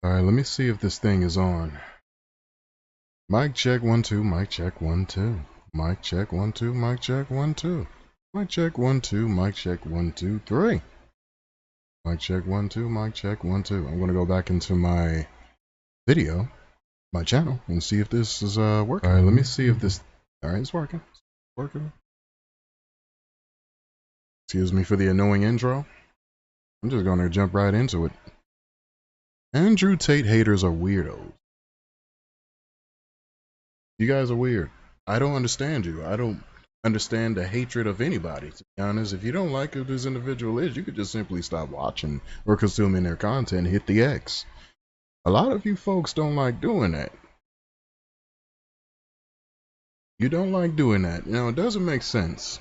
Alright, let me see if this thing is on. Mic check 1 2, mic check 1 2. Mic check 1 2, mic check 1 2. Mic check 1 2, mic check 1 2 3. Mic check 1 2, mic check 1 2. I'm gonna go back into my video, my channel, and see if this is working. Alright, let me see if this. Alright, it's working. It's working. Excuse me for the annoying intro. I'm just gonna jump right into it. Andrew Tate haters are weirdos. You guys are weird. I don't understand you. I don't understand the hatred of anybody. To be honest, if you don't like who this individual is, you could just simply stop watching or consuming their content, hit the X. A lot of you folks don't like doing that. You don't like doing that. You know, it doesn't make sense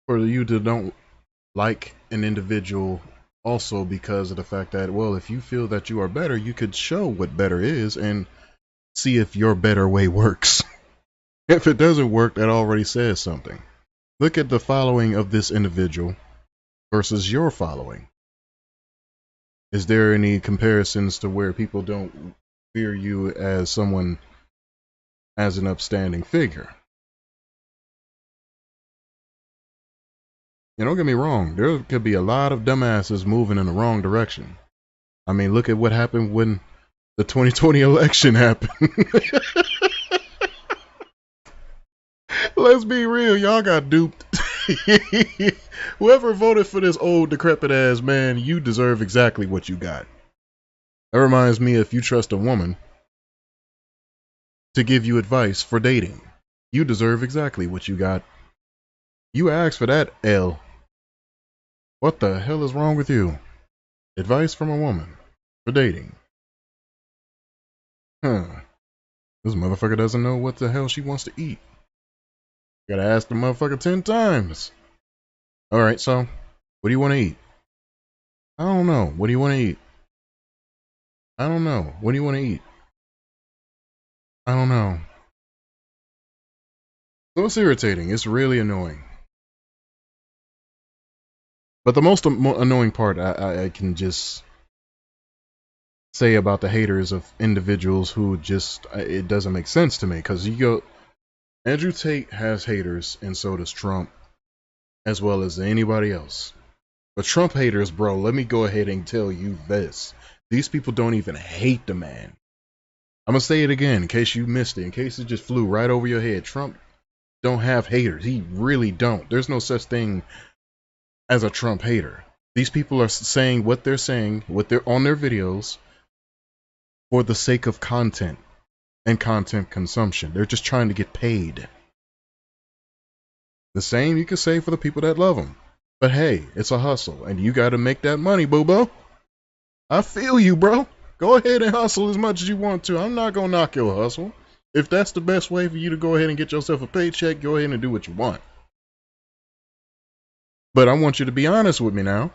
for you to don't like an individual also because of the fact that, well, if you feel that you are better, you could show what better is and see if your better way works. If it doesn't work, that already says something. Look at the following of this individual versus your following. Is there any comparisons to where people don't fear you as someone, as an upstanding figure? And don't get me wrong, there could be a lot of dumbasses moving in the wrong direction. I mean, look at what happened when the 2020 election happened. Let's be real, y'all got duped. Whoever voted for this old decrepit ass man, you deserve exactly what you got. That reminds me, if you trust a woman to give you advice for dating, you deserve exactly what you got. You asked for that, L. What the hell is wrong with you? Advice from a woman for dating. Huh. This motherfucker doesn't know what the hell she wants to eat. Gotta ask the motherfucker 10 times. Alright, so, what do you want to eat? I don't know. What do you want to eat? I don't know. What do you want to eat? I don't know. So it's irritating. It's really annoying. But the most annoying part I can just say about the haters of individuals who just, it doesn't make sense to me. Because you go, Andrew Tate has haters, and so does Trump, as well as anybody else. But Trump haters, bro, let me go ahead and tell you this. These people don't even hate the man. I'm going to say it again in case you missed it, in case it just flew right over your head. Trump don't have haters. He really don't. There's no such thing as a Trump hater. These people are saying what they're on their videos for the sake of content and content consumption. They're just trying to get paid. The same you could say for the people that love him. But hey, it's a hustle, and you got to make that money, boo-boo. I feel you, bro. Go ahead and hustle as much as you want to. I'm not going to knock your hustle. If that's the best way for you to go ahead and get yourself a paycheck, go ahead and do what you want. But I want you to be honest with me now,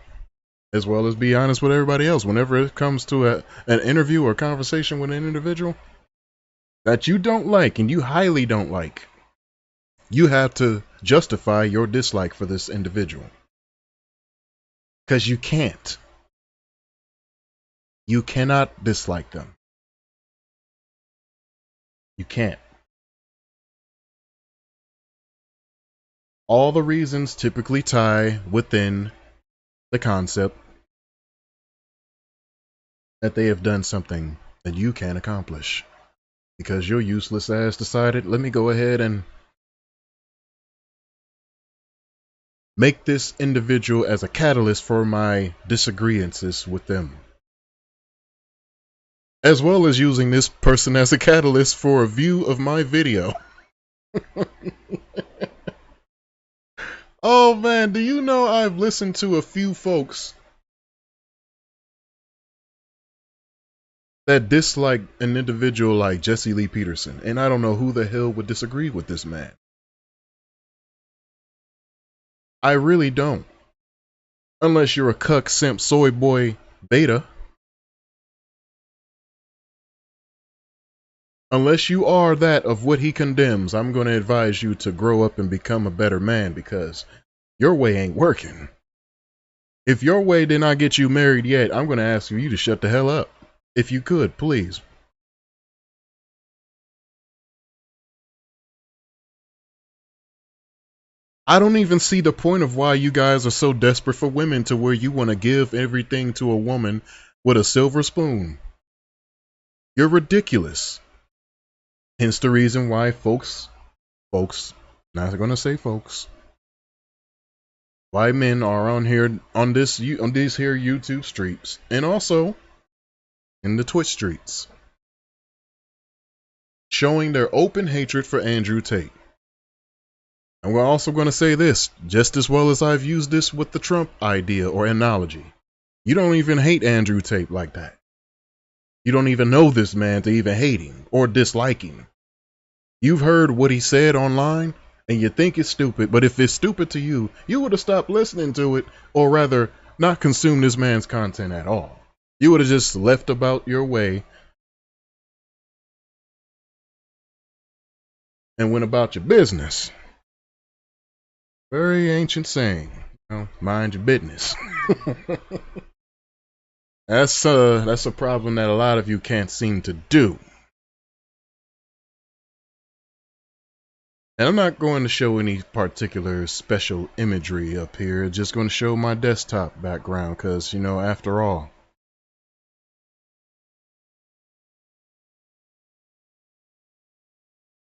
as well as be honest with everybody else. Whenever it comes to an interview or conversation with an individual that you don't like and you highly don't like, you have to justify your dislike for this individual. Because you can't. You cannot dislike them. You can't. All the reasons typically tie within the concept that they have done something that you can't accomplish. Because your useless ass decided, let me go ahead and make this individual as a catalyst for my disagreements with them. As well as using this person as a catalyst for a view of my video. Oh man, do you know I've listened to a few folks that dislike an individual like Jesse Lee Peterson, and I don't know who the hell would disagree with this man. I really don't. Unless you're a cuck, simp, soy boy, beta. Unless you are that of what he condemns, I'm going to advise you to grow up and become a better man, because your way ain't working. If your way did not get you married yet, I'm going to ask you to shut the hell up. If you could, please. I don't even see the point of why you guys are so desperate for women to where you want to give everything to a woman with a silver spoon. You're ridiculous. Hence the reason why folks, not gonna say folks, why men are on here on these here YouTube streets and also in the Twitch streets, showing their open hatred for Andrew Tate. And we're also going to say this, just as well as I've used this with the Trump idea or analogy. You don't even hate Andrew Tate like that. You don't even know this man to even hate him or dislike him. You've heard what he said online and you think it's stupid, but if it's stupid to you, you would have stopped listening to it, or rather not consumed this man's content at all. You would have just left about your way and went about your business. Very ancient saying, mind your business. That's a problem that a lot of you can't seem to do. And I'm not going to show any particular special imagery up here. Just going to show my desktop background because, after all,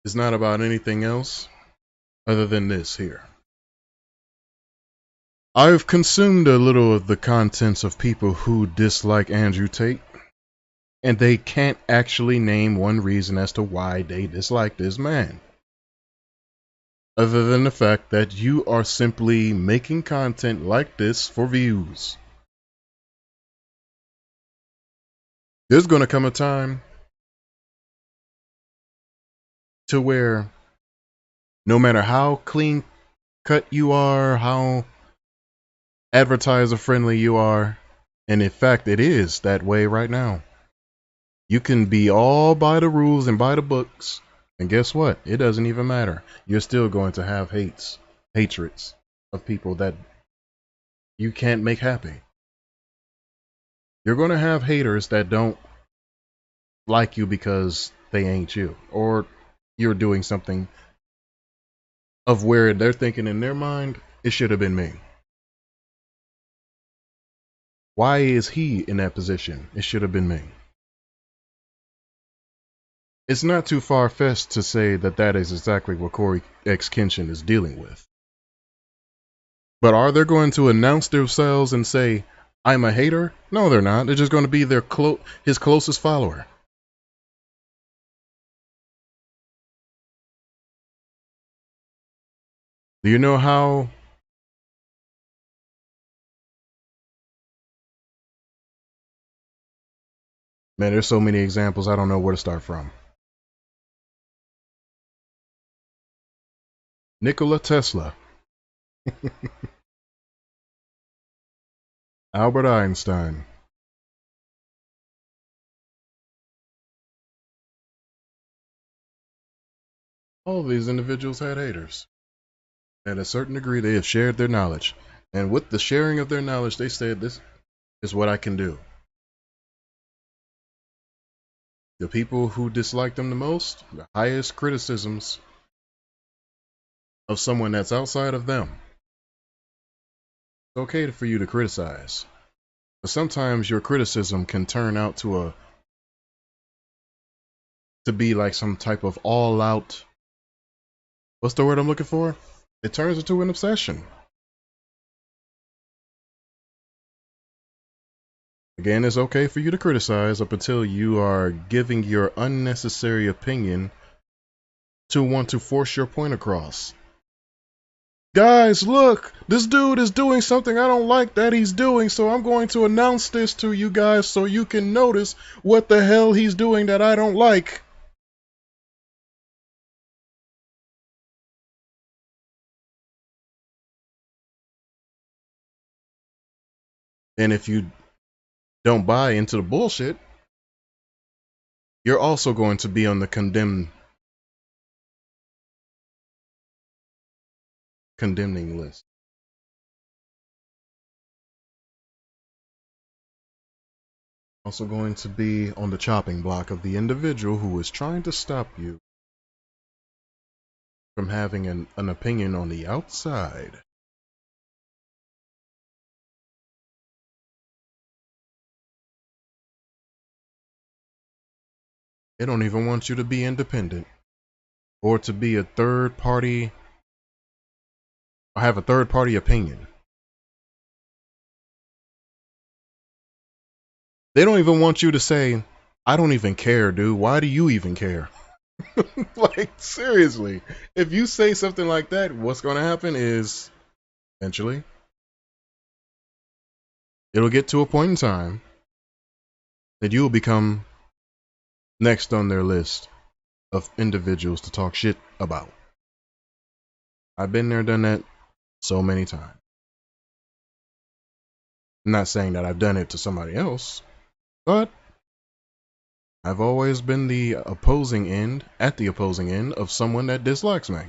it's not about anything else other than this here. I've consumed a little of the contents of people who dislike Andrew Tate, and they can't actually name one reason as to why they dislike this man. Other than the fact that you are simply making content like this for views. There's going to come a time to where no matter how clean cut you are, how advertiser friendly you are, and in fact it is that way right now, you can be all by the rules and by the books, and guess what? It doesn't even matter. You're still going to have hatreds of people that you can't make happy. You're going to have haters that don't like you because they ain't you, or you're doing something of where they're thinking in their mind, it should have been me. Why is he in that position? It should have been me. It's not too far-fetched to say that that is exactly what Corey X. Kenshin is dealing with. But are they going to announce themselves and say, I'm a hater? No, they're not. They're just going to be his closest follower. Do you know how man, there's so many examples, I don't know where to start from. Nikola Tesla. Albert Einstein. All of these individuals had haters. At a certain degree, they have shared their knowledge. And with the sharing of their knowledge, they said, this is what I can do. The people who dislike them the most, the highest criticisms of someone that's outside of them. It's okay for you to criticize. But sometimes your criticism can turn out to be like some type of all-out, what's the word I'm looking for? It turns into an obsession. Again, it's okay for you to criticize up until you are giving your unnecessary opinion to want to force your point across. Guys, look, this dude is doing something I don't like that he's doing, so I'm going to announce this to you guys so you can notice what the hell he's doing that I don't like. And if you don't buy into the bullshit, you're also going to be on the condemning list. Also going to be on the chopping block of the individual who is trying to stop you from having an opinion on the outside. They don't even want you to be independent or to be a third party or have a third party opinion. They don't even want you to say, I don't even care, dude. Why do you even care? Like, seriously. If you say something like that, what's going to happen is eventually it'll get to a point in time that you will become next on their list of individuals to talk shit about. I've been there, done that so many times. I'm not saying that I've done it to somebody else, but I've always been the opposing end, at the opposing end of someone that dislikes me.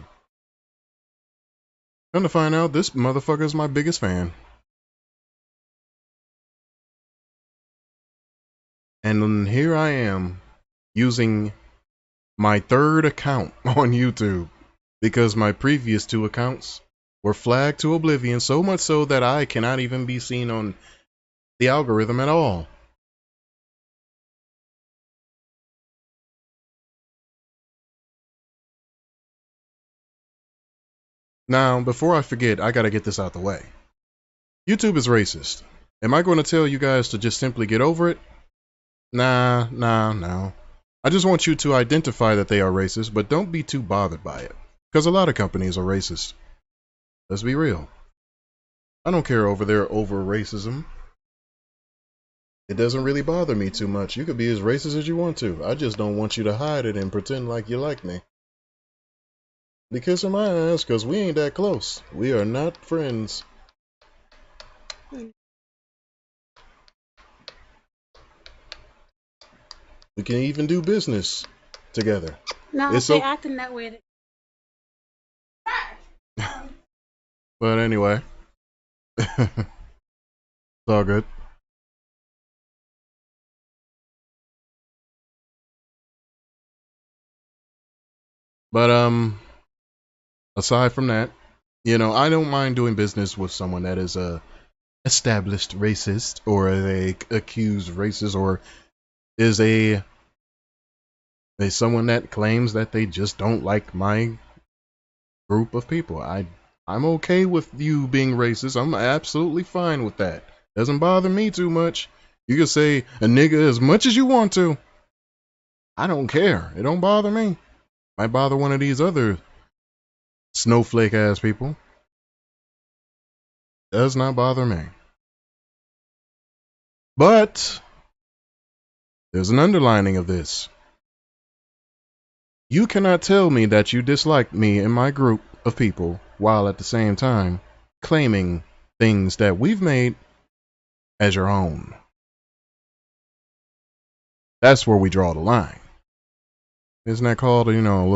Come to find out, this motherfucker is my biggest fan. And here I am using my third account on YouTube because my previous two accounts were flagged to oblivion, so much so that I cannot even be seen on the algorithm at all. Now, before I forget, I gotta get this out the way. YouTube is racist. Am I going to tell you guys to just simply get over it? Nah. I just want you to identify that they are racist, but don't be too bothered by it. Because a lot of companies are racist. Let's be real. I don't care over their racism. It doesn't really bother me too much. You could be as racist as you want to. I just don't want you to hide it and pretend like you like me. Be kissing my ass, because we ain't that close. We are not friends. We can even do business together. No, it's they acting that way. But anyway, it's all good. But aside from that, you know, I don't mind doing business with someone that is a established racist or a accused racist or is a someone that claims that they just don't like my group of people. I'm okay with you being racist. I'm absolutely fine with that. Doesn't bother me too much. You can say a nigga as much as you want to. I don't care. It don't bother me. Might bother one of these other snowflake ass people. Does not bother me. But there's an underlining of this. You cannot tell me that you dislike me and my group of people while at the same time claiming things that we've made as your own. That's where we draw the line. Isn't that called, you know, a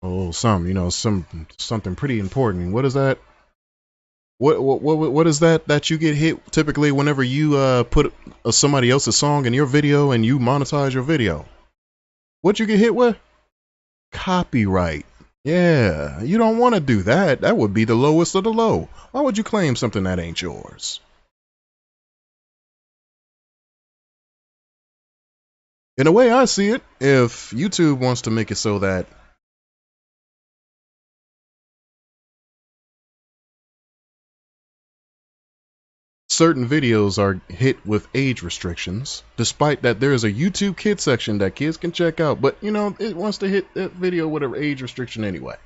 little something, you know, something pretty important? What is that? What is that you get hit typically whenever you put somebody else's song in your video and you monetize your video? What you get hit with? Copyright. Yeah, you don't want to do that. That would be the lowest of the low. Why would you claim something that ain't yours? In a way I see it, if YouTube wants to make it so that certain videos are hit with age restrictions, despite that there is a YouTube Kids section that kids can check out, but you know, it wants to hit that video with an age restriction anyway.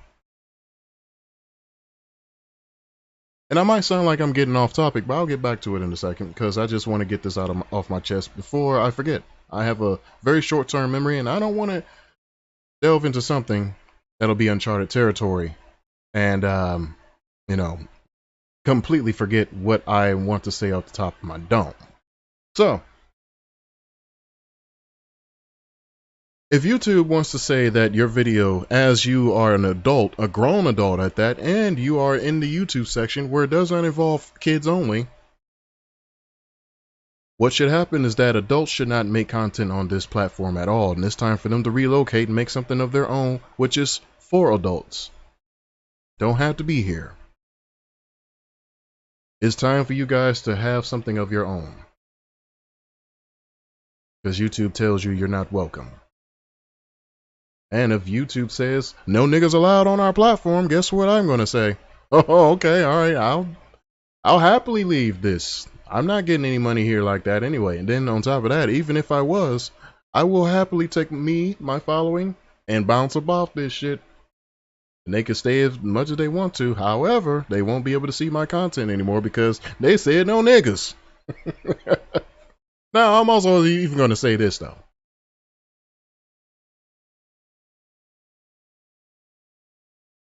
And I might sound like I'm getting off topic, but I'll get back to it in a second because I just want to get this off my chest before I forget. I have a very short-term memory, and I don't want to delve into something that'll be uncharted territory and, you know, completely forget what I want to say off the top of my dome. So, if YouTube wants to say that your video, as you are an adult, a grown adult at that, and you are in the YouTube section where it does not involve kids only, What should happen is that adults should not make content on this platform at all, and it's time for them to relocate and make something of their own, which is for adults. Don't have to be here. It's time for you guys to have something of your own. Because YouTube tells you you're not welcome. And if YouTube says, no niggas allowed on our platform, guess what I'm going to say? Oh, okay, all right, I'll happily leave this. I'm not getting any money here like that anyway. And then on top of that, even if I was, I will happily take my following, and bounce off this shit. And they can stay as much as they want to. However, they won't be able to see my content anymore because they said no niggas. Now, I'm also even going to say this, though.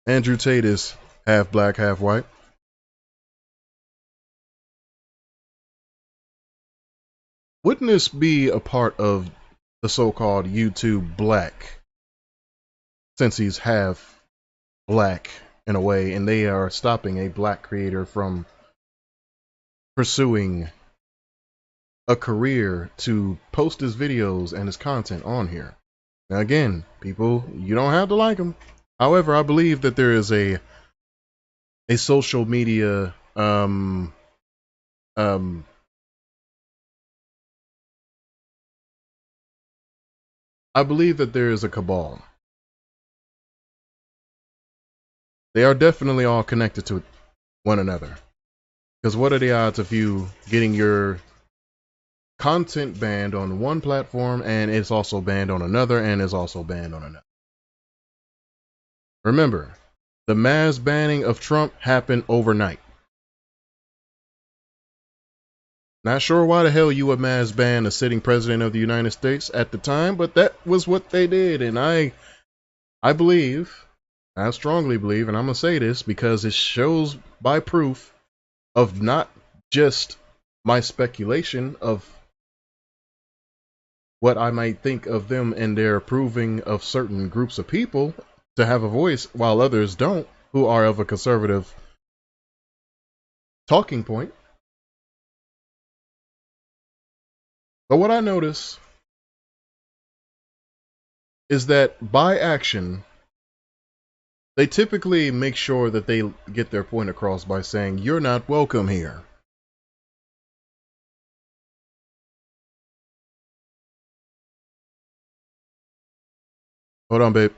Andrew Tate is half black, half white. Wouldn't this be a part of the so-called YouTube black, since he's half black in a way, and they are stopping a black creator from pursuing a career to post his videos and his content on here? Now again, people, you don't have to like him. However, I believe that there is a social media I believe that there is a cabal. They are definitely all connected to one another. Because what are the odds of you getting your content banned on one platform and it's also banned on another and is also banned on another? Remember, the mass banning of Trump happened overnight. Not sure why the hell you would mass ban a sitting president of the United States at the time, but that was what they did. And I believe, I strongly believe, and I'm going to say this because it shows by proof of not just my speculation of what I might think of them and their approving of certain groups of people to have a voice while others don't, who are of a conservative talking point. But what I notice is that by action, they typically make sure that they get their point across by saying, you're not welcome here. Hold on, babe.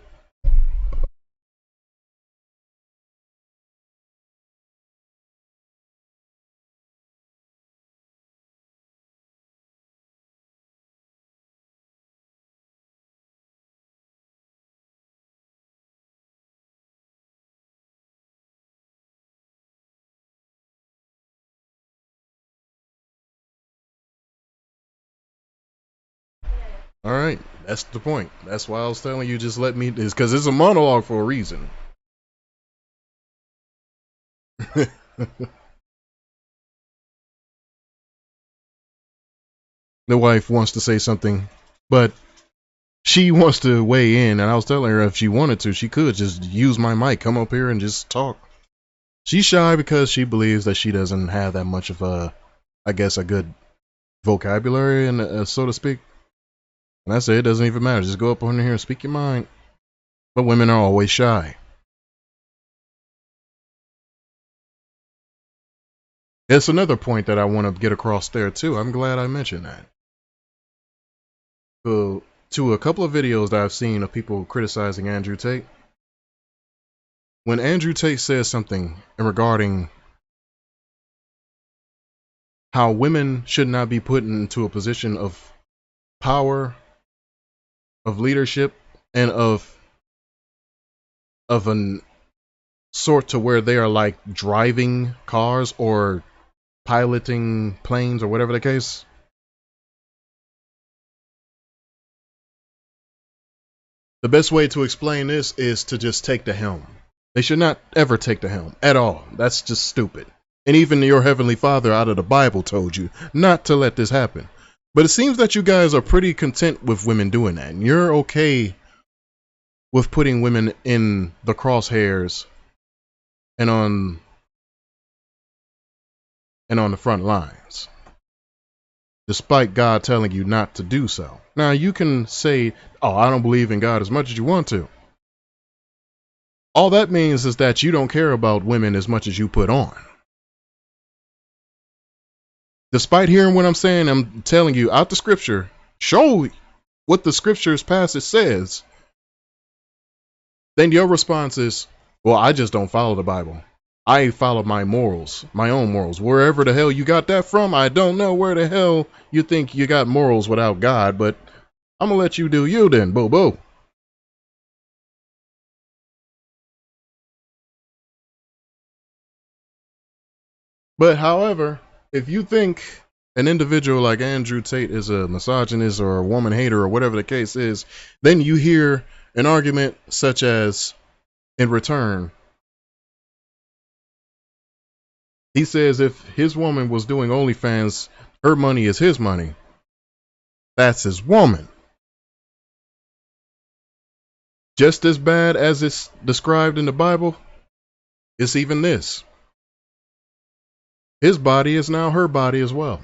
All right, that's the point. That's why I was telling you, just let me, is because it's a monologue for a reason. The wife wants to say something, but she wants to weigh in, and I was telling her if she wanted to, she could just use my mic, come up here and just talk. She's shy because she believes that she doesn't have that much of a, I guess, a good vocabulary, and so to speak. And I say it doesn't even matter. Just go up on here and speak your mind. But women are always shy. It's another point that I want to get across there too. I'm glad I mentioned that. So, to a couple of videos that I've seen of people criticizing Andrew Tate, when Andrew Tate says something regarding how women should not be put into a position of power, of leadership, and of an sort to where they are like driving cars or piloting planes or whatever the case, the best way to explain this is to just take the helm. They should not ever take the helm at all. That's just stupid. And even your heavenly Father out of the Bible told you not to let this happen. But it seems that you guys are pretty content with women doing that. And you're okay with putting women in the crosshairs and on the front lines. despite God telling you not to do so. Now, you can say, oh, I don't believe in God as much as you want to. All that means is that you don't care about women as much as you put on. Despite hearing what I'm saying, I'm telling you out the scripture, show what the scripture's passage says. Then your response is, well, I just don't follow the Bible. I follow my morals, my own morals. Wherever the hell you got that from, I don't know where the hell you think you got morals without God, but I'm going to let you do you then, boo-boo. But however, if you think an individual like Andrew Tate is a misogynist or a woman hater or whatever the case is, then you hear an argument such as, in return, he says if his woman was doing OnlyFans, her money is his money. That's his woman. Just as bad as it's described in the Bible, it's even this. His body is now her body as well.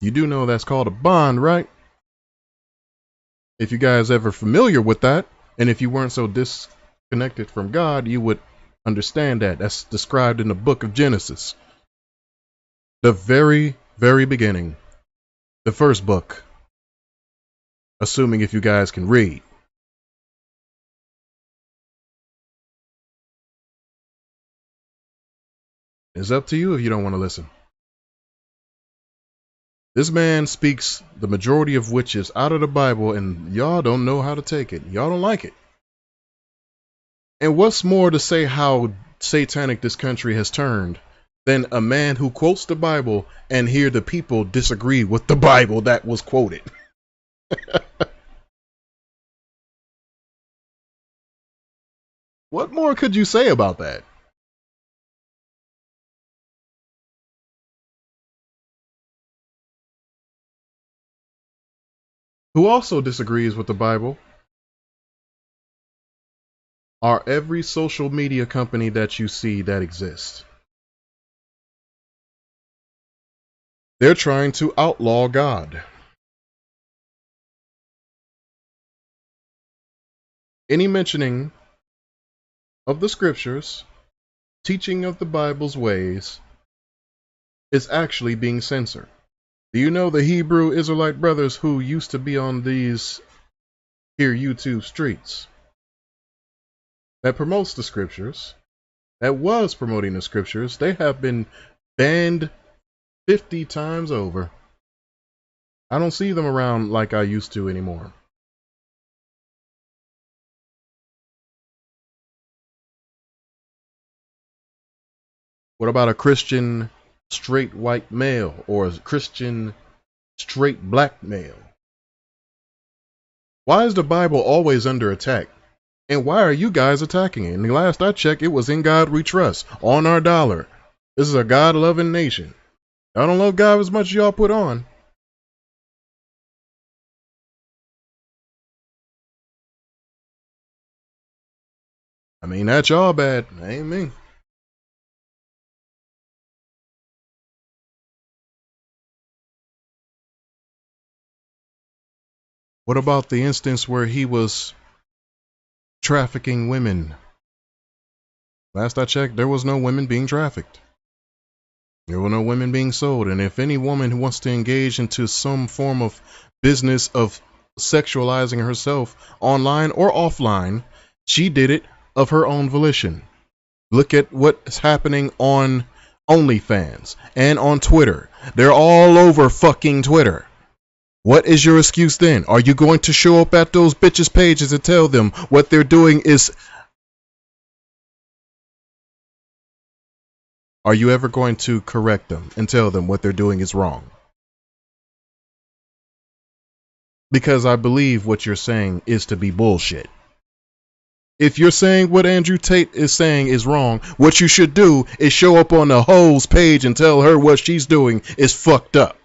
You do know that's called a bond, right? If you guys ever familiar with that, and if you weren't so disconnected from God, you would understand that. That's described in the book of Genesis. The very, very beginning. The first book. Assuming if you guys can read. It's up to you if you don't want to listen. This man speaks the majority of which is out of the Bible, and y'all don't know how to take it. Y'all don't like it. And what's more to say how satanic this country has turned than a man who quotes the Bible and hear the people disagree with the Bible that was quoted? What more could you say about that? Who also disagrees with the Bible are every social media company that you see that exists. They're trying to outlaw God. Any mentioning of the scriptures, teaching of the Bible's ways, is actually being censored. Do you know the Hebrew Israelite brothers who used to be on these here YouTube streets that promotes the scriptures, that was promoting the scriptures, they have been banned 50 times over. I don't see them around like I used to anymore. What about a Christian straight white male or a Christian straight black male? Why is the Bible always under attack? And why are you guys attacking it? And the last I checked, it was in God we trust, on our dollar. This is a God-loving nation. I don't love God as much as y'all put on. I mean, that's y'all bad. That ain't me. What about the instance where he was trafficking women? Last I checked, there was no women being trafficked. There were no women being sold. And if any woman who wants to engage into some form of business of sexualizing herself online or offline, she did it of her own volition. Look at what's happening on OnlyFans and on Twitter. They're all over fucking Twitter. What is your excuse then? Are you going to show up at those bitches' pages and tell them what they're doing is... Are you ever going to correct them and tell them what they're doing is wrong? Because I believe what you're saying is to be bullshit. If you're saying what Andrew Tate is saying is wrong, what you should do is show up on the hoe's page and tell her what she's doing is fucked up.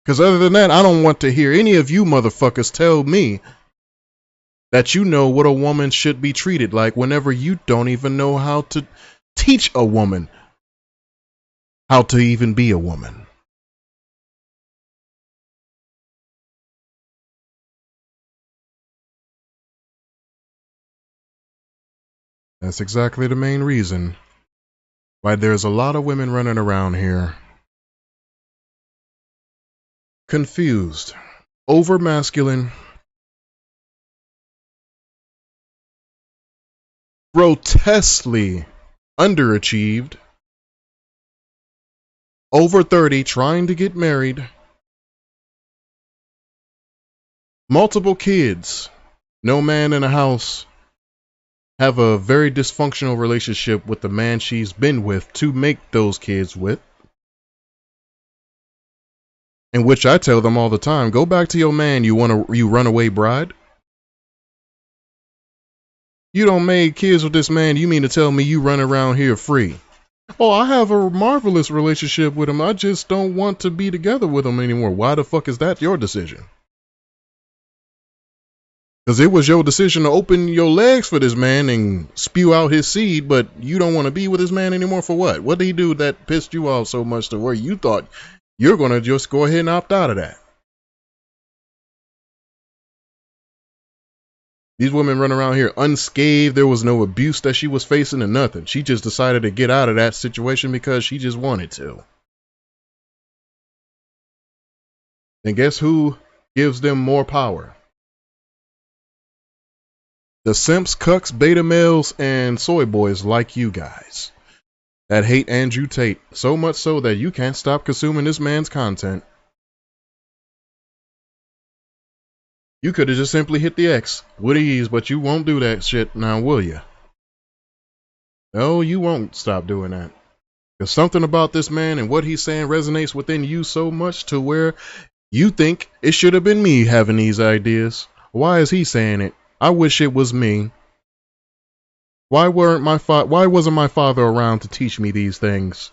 Because other than that, I don't want to hear any of you motherfuckers tell me that you know what a woman should be treated like whenever you don't even know how to teach a woman how to even be a woman. That's exactly the main reason why there's a lot of women running around here confused, over masculine, grotesquely underachieved, over 30, trying to get married, multiple kids, no man in a house, have a very dysfunctional relationship with the man she's been with to make those kids with. In which I tell them all the time, go back to your man, you runaway bride. You don't make kids with this man, you mean to tell me you run around here free? Oh, I have a marvelous relationship with him. I just don't want to be together with him anymore. Why the fuck is that your decision? Because it was your decision to open your legs for this man and spew out his seed, but you don't want to be with this man anymore for what? What did he do that pissed you off so much to where you thought you're going to just go ahead and opt out of that? These women run around here unscathed. There was no abuse that she was facing or nothing. She just decided to get out of that situation because she just wanted to. And guess who gives them more power? The simps, cucks, beta males, and soy boys like you guys that hate Andrew Tate so much so that you can't stop consuming this man's content. You could have just simply hit the X with ease, but you won't do that shit now, will you? No, you won't stop doing that. Because something about this man and what he's saying resonates within you so much to where you think it should have been me having these ideas. Why is he saying it? I wish it was me. Why wasn't my father around to teach me these things?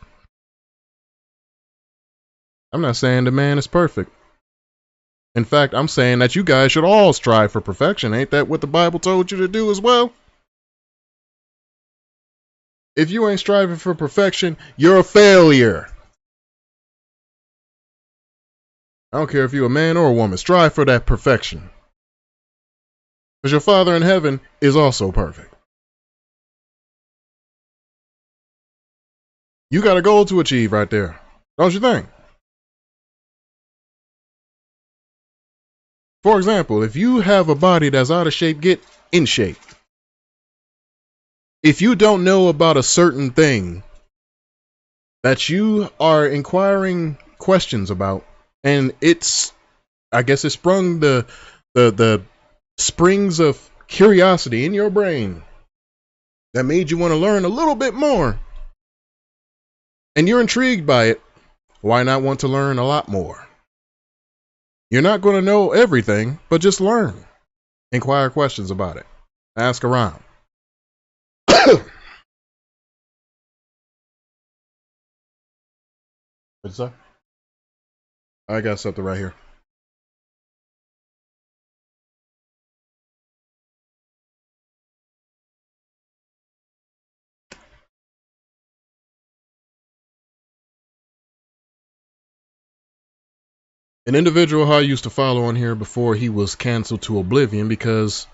I'm not saying the man is perfect. In fact, I'm saying that you guys should all strive for perfection. Ain't that what the Bible told you to do as well? If you ain't striving for perfection, you're a failure. I don't care if you're a man or a woman. Strive for that perfection. Because your Father in heaven is also perfect. You got a goal to achieve right there. Don't you think? For example, if you have a body that's out of shape, get in shape. If you don't know about a certain thing that you are inquiring questions about, and I guess it sprung the springs of curiosity in your brain that made you want to learn a little bit more, and you're intrigued by it, why not want to learn a lot more? You're not going to know everything, but just learn. Inquire questions about it. Ask around. What's that? I got something right here. An individual who I used to follow on here before he was canceled to oblivion because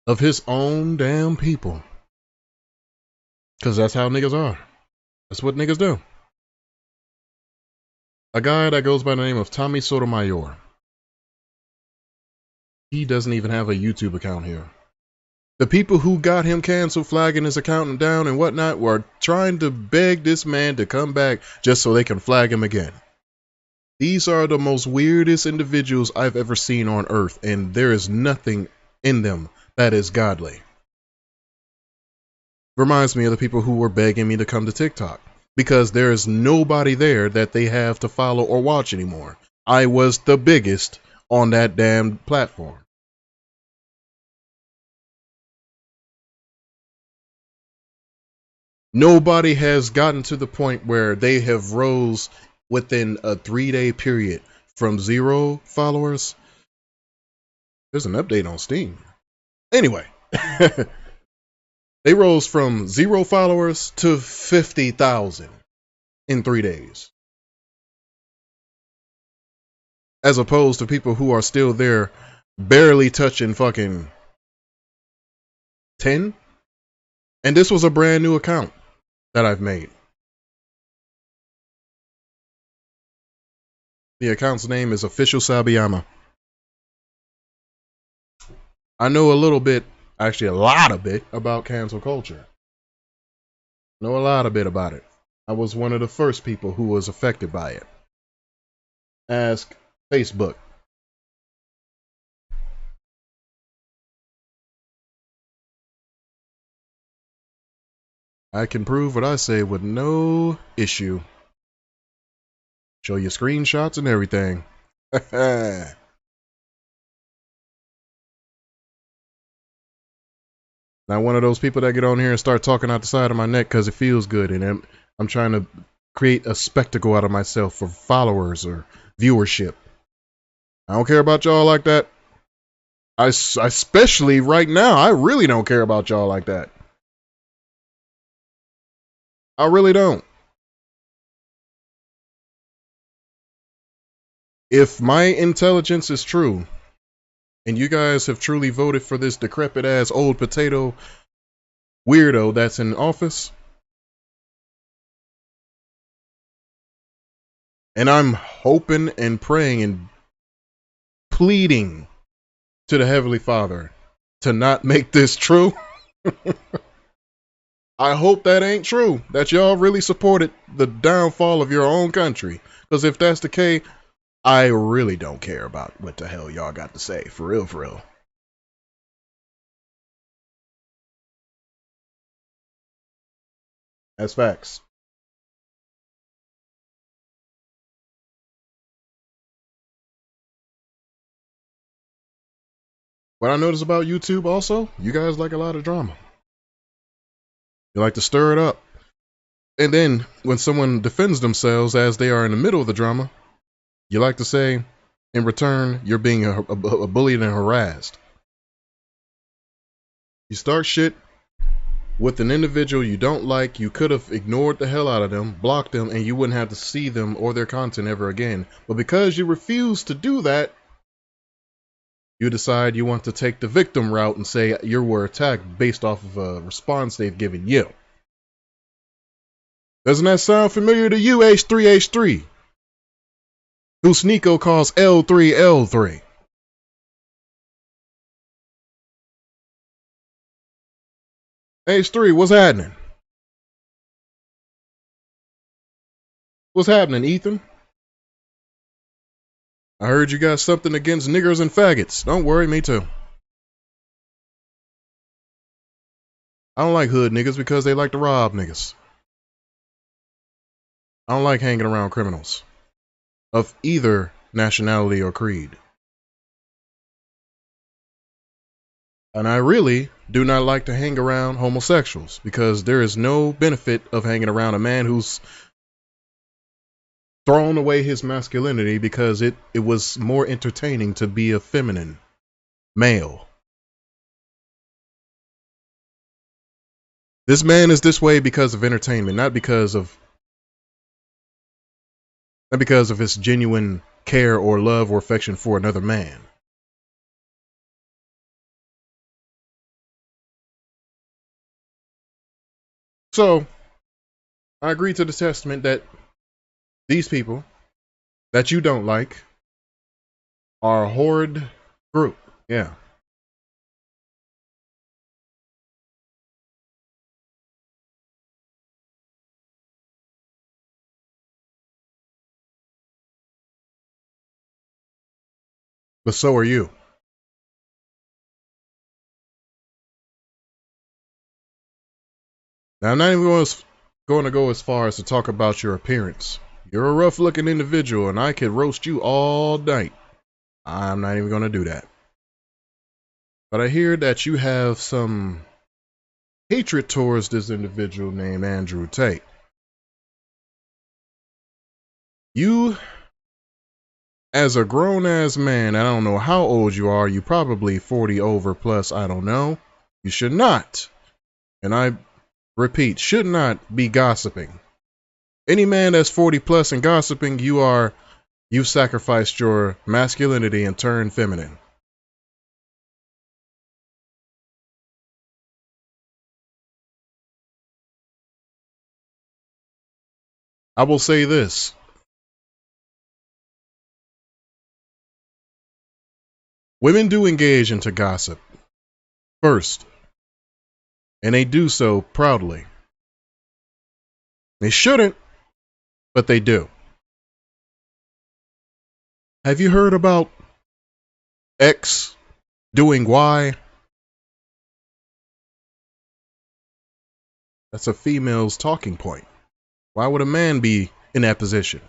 of his own damn people. Because that's how niggas are. That's what niggas do. A guy that goes by the name of Tommy Sotomayor. He doesn't even have a YouTube account here. The people who got him canceled, flagging his account down and whatnot, were trying to beg this man to come back just so they can flag him again. These are the most weirdest individuals I've ever seen on earth, and there is nothing in them that is godly. Reminds me of the people who were begging me to come to TikTok, because there is nobody there that they have to follow or watch anymore. I was the biggest on that damn platform. Nobody has gotten to the point where they have rose within a 3-day period from 0 followers. There's an update on Steam. Anyway, They rose from 0 followers to 50,000 in 3 days. As opposed to people who are still there barely touching fucking 10. And this was a brand new account that I've made. The account's name is Official SabieYama. I know a little bit, actually a lot of bit, about cancel culture. Know a lot of bit about it. I was one of the first people who was affected by it. Ask Facebook. I can prove what I say with no issue. Show you screenshots and everything. Not one of those people that get on here and start talking out the side of my neck because it feels good, and I'm trying to create a spectacle out of myself for followers or viewership. I don't care about y'all like that. I especially right now, I really don't care about y'all like that. I really don't. If my intelligence is true, and you guys have truly voted for this decrepit ass old potato weirdo that's in office, and I'm hoping and praying and pleading to the Heavenly Father to not make this true. I hope that ain't true, that y'all really supported the downfall of your own country. Because if that's the case, I really don't care about what the hell y'all got to say. For real, for real. That's facts. What I notice about YouTube also, you guys like a lot of drama. You like to stir it up. And then when someone defends themselves as they are in the middle of the drama, you like to say, in return, you're being a bullied and harassed. You start shit with an individual you don't like, you could have ignored the hell out of them, blocked them, and you wouldn't have to see them or their content ever again. But because you refuse to do that, you decide you want to take the victim route and say you were attacked based off of a response they've given you. Doesn't that sound familiar to you, H3H3? Who Sneeko calls L3L3. H3, what's happening? What's happening, Ethan? I heard you got something against niggers and faggots. Don't worry, me too. I don't like hood niggas because they like to rob niggas. I don't like hanging around criminals of either nationality or creed. And I really do not like to hang around homosexuals because there is no benefit of hanging around a man who's thrown away his masculinity because it was more entertaining to be a feminine male. This man is this way because of entertainment, not because of his genuine care or love or affection for another man. So, I agree to the testament that these people that you don't like are a horrid group. Yeah. But so are you. Now, I'm not even going to go as far as to talk about your appearance. You're a rough looking individual and I could roast you all night. I'm not even going to do that. But I hear that you have some hatred towards this individual named Andrew Tate. You, as a grown-ass man, I don't know how old you are, you probably 40 over plus, I don't know. You should not and I repeat, should not be gossiping. Any man that's 40 plus and gossiping, you've sacrificed your masculinity and turned feminine. I will say this. Women do engage into gossip first, and they do so proudly. They shouldn't, but they do. Have you heard about X doing Y? That's a female's talking point. Why would a man be in that position?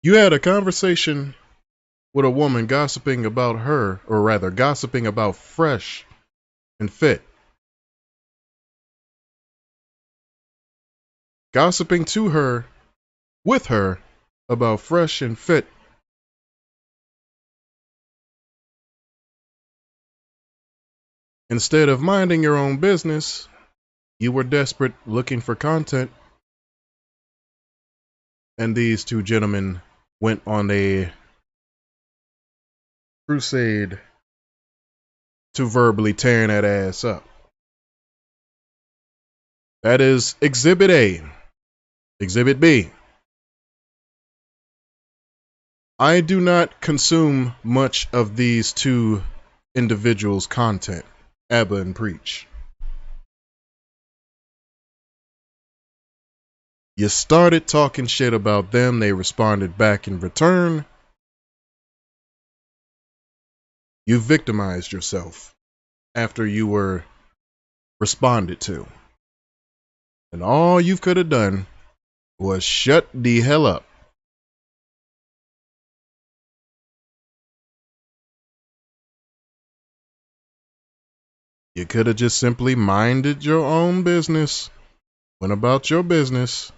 You had a conversation with a woman gossiping about her, or rather gossiping about Fresh and Fit. Gossiping to her, with her, about Fresh and Fit. Instead of minding your own business, you were desperate looking for content. And these two gentlemen went on a crusade to verbally tearing that ass up. That is Exhibit A. Exhibit B. I do not consume much of these two individuals' content, Abba and Preach. You started talking shit about them, they responded back in return. You victimized yourself after you were responded to. And all you could have done was shut the hell up. You could have just simply minded your own business, went about your business.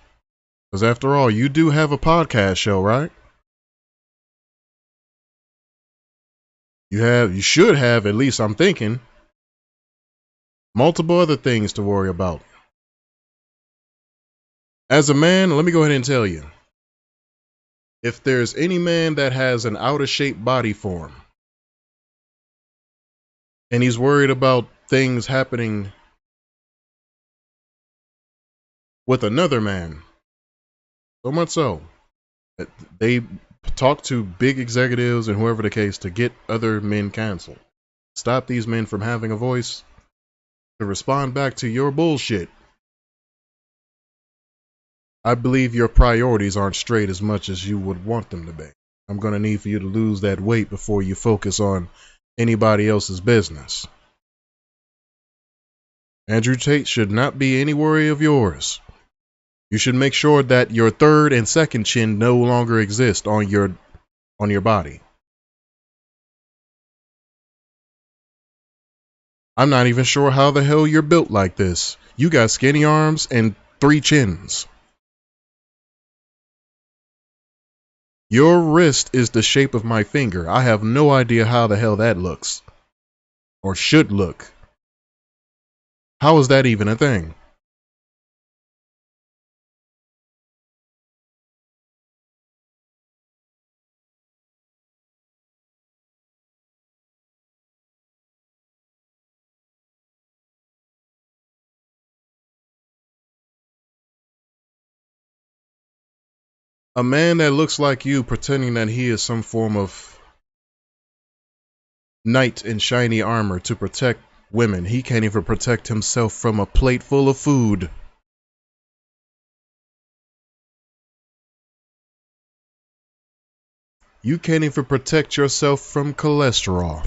Because after all, you do have a podcast show, right? You should have, at least I'm thinking, multiple other things to worry about. As a man, let me go ahead and tell you, if there's any man that has an out of shape body form, and he's worried about things happening with another man, so much so that they talk to big executives and whoever the case to get other men canceled. Stop these men from having a voice to respond back to your bullshit. I believe your priorities aren't straight as much as you would want them to be. I'm going to need for you to lose that weight before you focus on anybody else's business. Andrew Tate should not be any worry of yours. You should make sure that your third and second chin no longer exist on your body. I'm not even sure how the hell you're built like this. You got skinny arms and 3 chins. Your wrist is the shape of my finger. I have no idea how the hell that looks. Or should look. How is that even a thing? A man that looks like you pretending that he is some form of knight in shiny armor to protect women. He can't even protect himself from a plate full of food. You can't even protect yourself from cholesterol.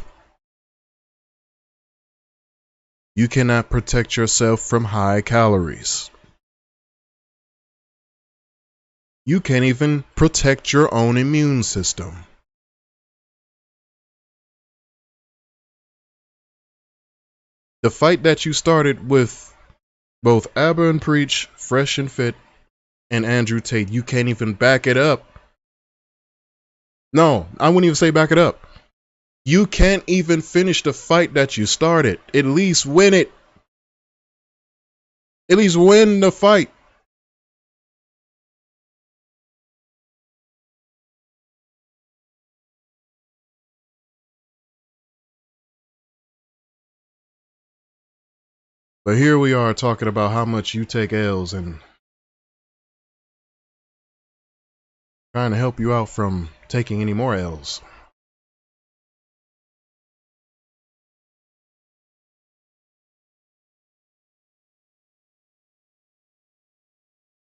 You cannot protect yourself from high calories. You can't even protect your own immune system. The fight that you started with both Abba and Preach, Fresh and Fit, and Andrew Tate, you can't even back it up. No, I wouldn't even say back it up. You can't even finish the fight that you started. At least win it. At least win the fight. But here we are talking about how much you take L's and trying to help you out from taking any more L's.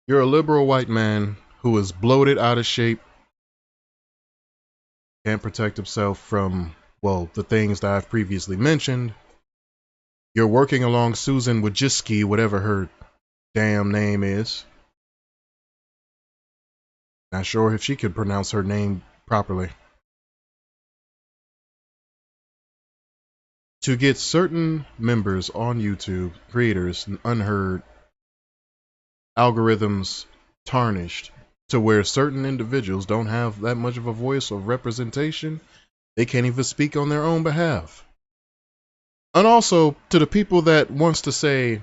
You're a liberal white man who is bloated, out of shape, can't protect himself from, well, the things that I've previously mentioned. You're working along Susan Wojcicki, whatever her damn name is. Not sure if she could pronounce her name properly. To get certain members on YouTube, creators, unheard, algorithms tarnished to where certain individuals don't have that much of a voice or representation, they can't even speak on their own behalf. And also, to the people that wants to say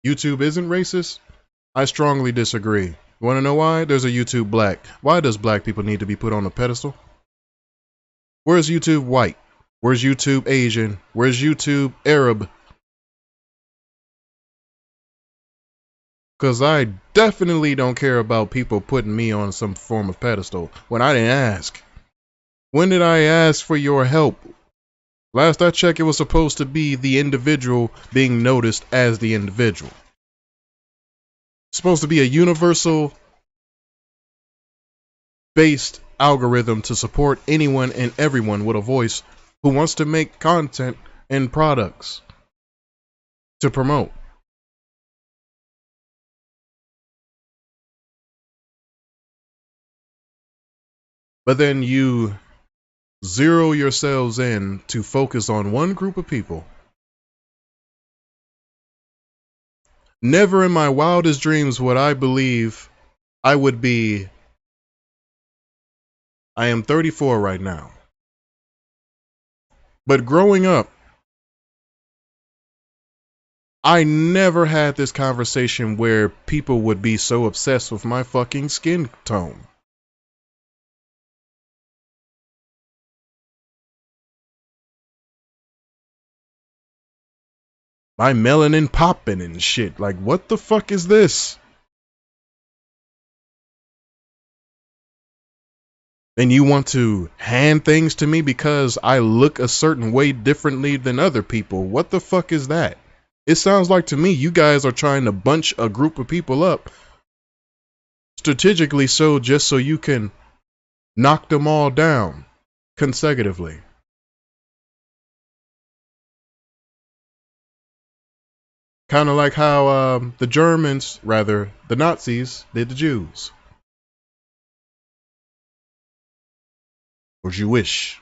YouTube isn't racist, I strongly disagree. You want to know why? There's a YouTube Black. Why does black people need to be put on a pedestal? Where's YouTube white? Where's YouTube Asian? Where's YouTube Arab? Because I definitely don't care about people putting me on some form of pedestal when I didn't ask. When did I ask for your help? Last I checked, it was supposed to be the individual being noticed as the individual. It's supposed to be a universal based algorithm to support anyone and everyone with a voice who wants to make content and products to promote. But then you zero yourselves in to focus on one group of people. Never in my wildest dreams would I believe I would be. I am 34 right now. But growing up, I never had this conversation where people would be so obsessed with my fucking skin tone. My melanin popping and shit. Like, what the fuck is this? And you want to hand things to me because I look a certain way differently than other people. What the fuck is that? It sounds like to me you guys are trying to bunch a group of people up strategically so just so you can knock them all down consecutively. Kind of like how the Germans, rather, the Nazis, did the Jews. Or Jewish.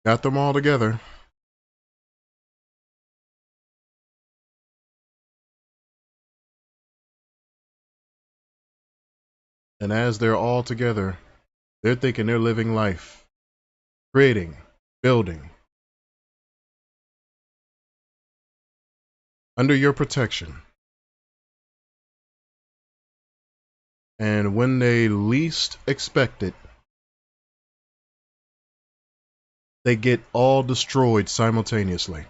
Got them all together. And as they're all together, they're thinking they're living life, creating, building, under your protection. And when they least expect it, they get all destroyed simultaneously.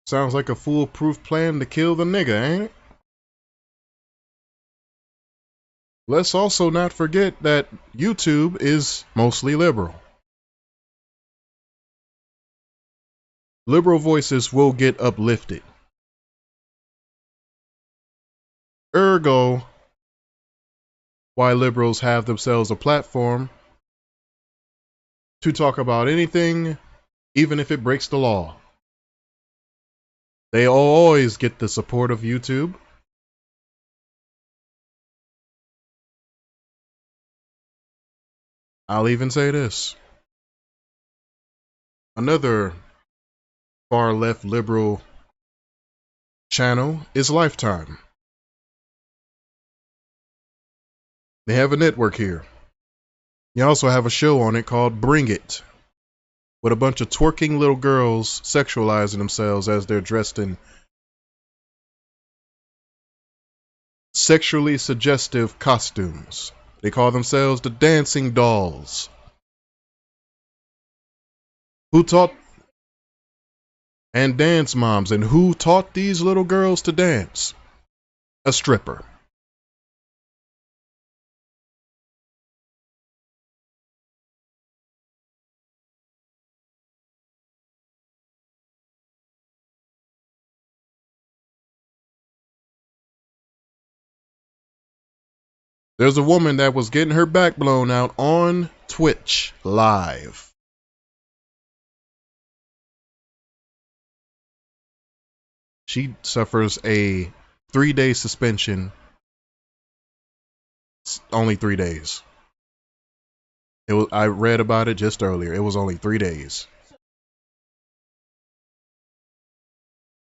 Sounds like a foolproof plan to kill the nigga, ain't it? Let's also not forget that YouTube is mostly liberal. Liberal voices will get uplifted. Ergo, why liberals have themselves a platform to talk about anything, even if it breaks the law. They always get the support of YouTube. I'll even say this. Another far left liberal channel is Lifetime. They have a network here. They also have a show on it called Bring It, with a bunch of twerking little girls sexualizing themselves as they're dressed in sexually suggestive costumes. They call themselves the Dancing Dolls. Who taught and dance moms, and who taught these little girls to dance? A stripper. There's a woman that was getting her back blown out on Twitch live. She suffers a 3-day suspension. It's only 3 days. I read about it just earlier. It was only 3 days.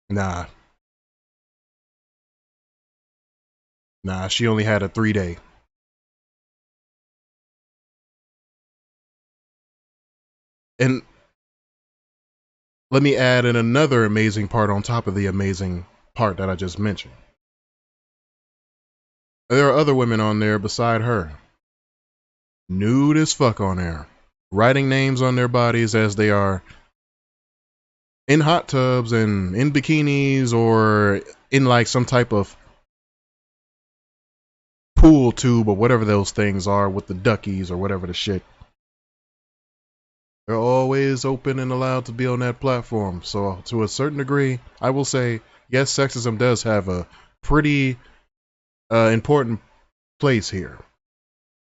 Nah, she only had a 3-day. And let me add in another amazing part on top of the amazing part that I just mentioned. There are other women on there beside her. Nude as fuck on there. Writing names on their bodies as they are in hot tubs and in bikinis or in like some type of pool tube or whatever those things are with the duckies or whatever the shit. They're always open and allowed to be on that platform. So to a certain degree, I will say, yes, sexism does have a pretty important place here.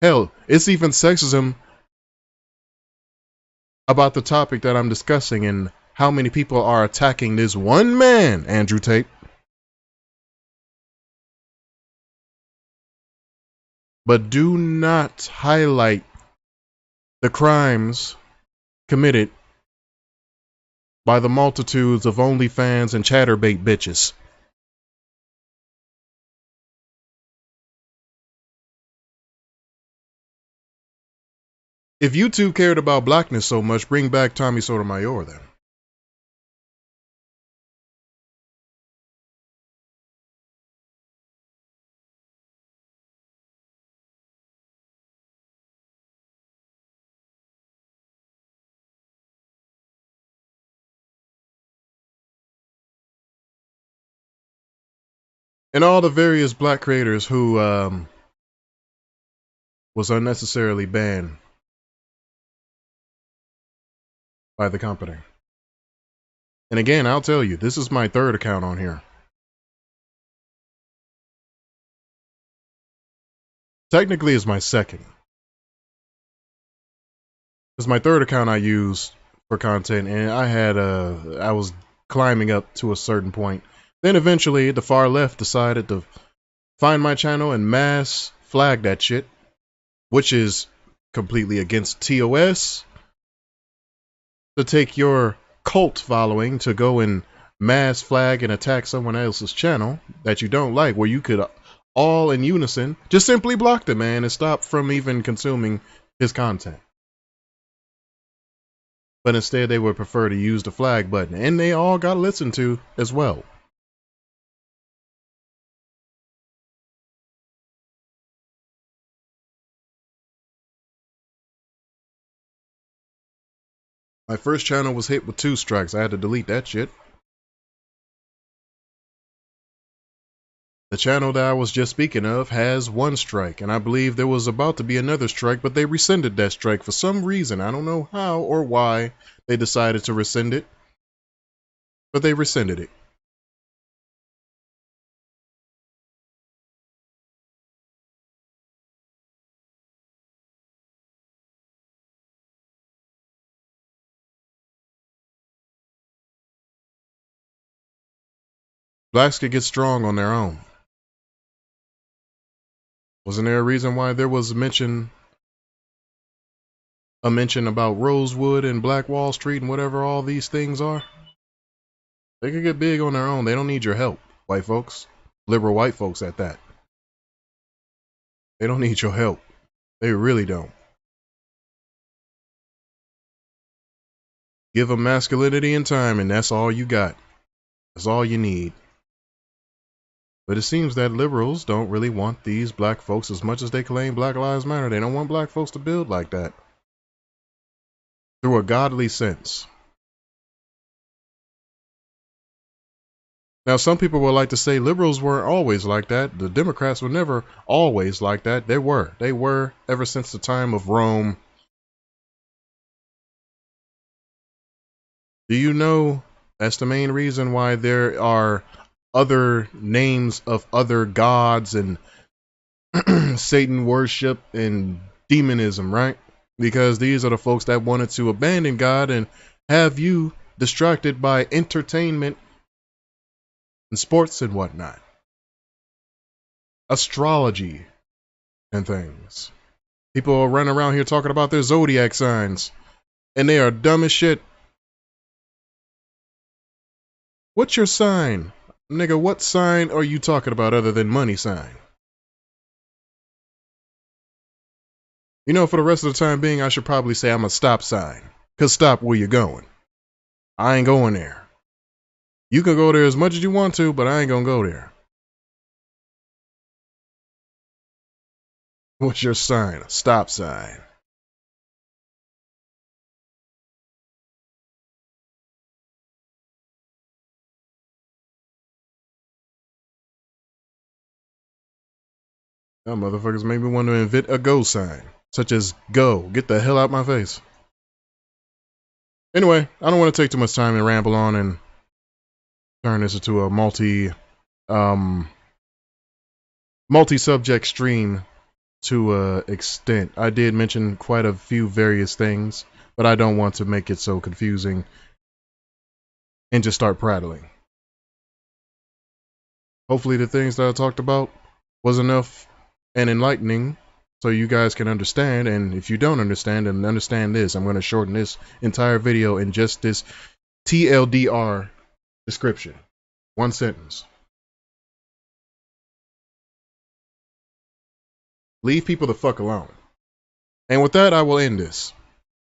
Hell, it's even sexism about the topic that I'm discussing and how many people are attacking this one man, Andrew Tate. But do not highlight the crimes committed by the multitudes of OnlyFans and Chatterbait bitches. If YouTube cared about blackness so much, bring back Tommy Sotomayor then. And all the various black creators who was unnecessarily banned by the company. And again, I'll tell you, this is my third account on here. Technically, it's my second. It's my third account I used for content, and I was climbing up to a certain point. Then eventually, the far left decided to find my channel and mass flag that shit, which is completely against TOS. To take your cult following to go and mass flag and attack someone else's channel that you don't like, where you could all in unison just simply block the man and stop from even consuming his content. But instead they would prefer to use the flag button, and they all got listened to as well. My first channel was hit with 2 strikes. I had to delete that shit. The channel that I was just speaking of has 1 strike, and I believe there was about to be another strike, but they rescinded that strike for some reason. I don't know how or why they decided to rescind it, but they rescinded it. Blacks could get strong on their own. Wasn't there a reason why there was a mention about Rosewood and Black Wall Street and whatever all these things are? They could get big on their own. They don't need your help, white folks. Liberal white folks at that. They don't need your help. They really don't. Give them masculinity and time, and that's all you got. That's all you need. But it seems that liberals don't really want these black folks as much as they claim Black Lives Matter. They don't want black folks to build like that. Through a godly sense. Now, some people would like to say liberals weren't always like that. The Democrats were never always like that. They were. They were ever since the time of Rome. Do you know that's the main reason why there are other names of other gods and Satan worship and demonism, right? Because these are the folks that wanted to abandon God and have you distracted by entertainment and sports and whatnot. Astrology and things. People are running around here talking about their zodiac signs, and they are dumb as shit. What's your sign? Nigga, what sign are you talking about other than money sign? You know, for the rest of the time being, I should probably say I'm a stop sign. Cause stop where you're going. I ain't going there. You can go there as much as you want to, but I ain't gonna go there. What's your sign? A stop sign. That motherfuckers made me want to invent a go sign. Such as go. Get the hell out my face. Anyway, I don't want to take too much time and ramble on and turn this into a multi-subject stream to an extent. I did mention quite a few various things, but I don't want to make it so confusing and just start prattling. Hopefully the things that I talked about was enough and enlightening so you guys can understand, and if you don't understand, then understand this. I'm going to shorten this entire video in just this TLDR description. One sentence. Leave people the fuck alone. And with that, I will end this.